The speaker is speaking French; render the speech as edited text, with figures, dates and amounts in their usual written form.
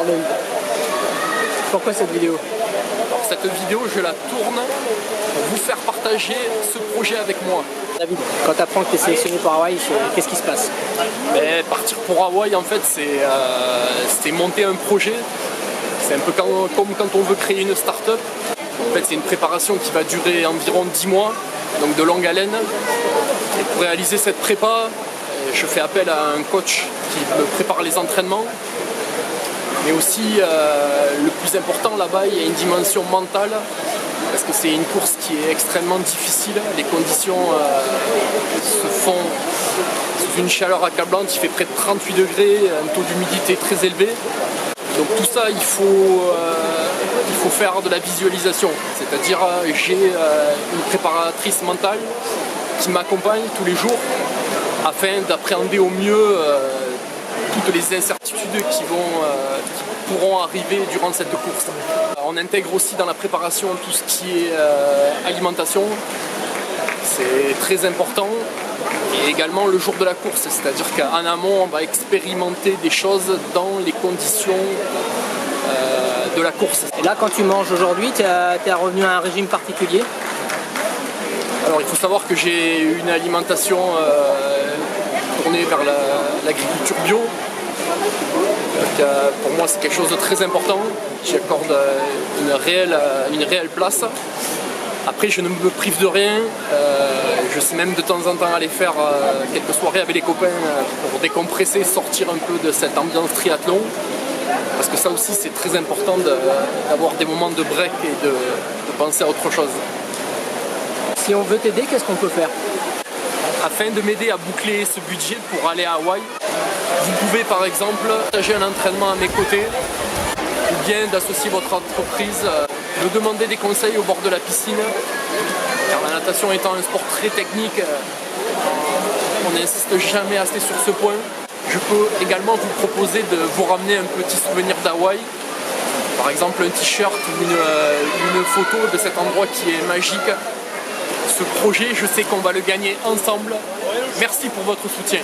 l'œil. Pourquoi cette vidéo? Alors, cette vidéo, je la tourne pour vous faire partager ce projet avec moi. David, quand tu apprends que tu es sélectionné pour Hawaï, qu'est-ce qui se passe? Partir pour Hawaï, en fait, c'est monter un projet. C'est un peu comme quand on veut créer une start-up. En fait, c'est une préparation qui va durer environ 10 mois, donc de longue haleine. Et pour réaliser cette prépa, je fais appel à un coach qui me prépare les entraînements. Mais aussi, le plus important là-bas, il y a une dimension mentale, parce que c'est une course qui est extrêmement difficile. Les conditions se font sous une chaleur accablante, il fait près de 38 degrés, un taux d'humidité très élevé. Donc tout ça, il faut faire de la visualisation. C'est-à-dire, j'ai une préparatrice mentale qui m'accompagne tous les jours afin d'appréhender au mieux toutes les incertitudes qui pourront arriver durant cette course. On intègre aussi dans la préparation tout ce qui est alimentation, c'est très important, et également le jour de la course, c'est-à-dire qu'en amont on va expérimenter des choses dans les conditions de la course. Et là, quand tu manges aujourd'hui, tu es revenu à un régime particulier? Alors il faut savoir que j'ai une alimentation tournée vers l'agriculture bio. Donc, pour moi c'est quelque chose de très important, j'y accorde une réelle place. Après je ne me prive de rien, je sais même de temps en temps aller faire quelques soirées avec les copains pour décompresser, sortir un peu de cette ambiance triathlon. Parce que ça aussi c'est très important d'avoir des moments de break et de penser à autre chose. Si on veut t'aider, qu'est-ce qu'on peut faire? Afin de m'aider à boucler ce budget pour aller à Hawaï, vous pouvez par exemple partager un entraînement à mes côtés ou bien d'associer votre entreprise, de demander des conseils au bord de la piscine, car la natation étant un sport très technique, on n'insiste jamais assez sur ce point. Je peux également vous proposer de vous ramener un petit souvenir d'Hawaï, par exemple un t-shirt ou une photo de cet endroit qui est magique. Ce projet, je sais qu'on va le gagner ensemble. Merci pour votre soutien.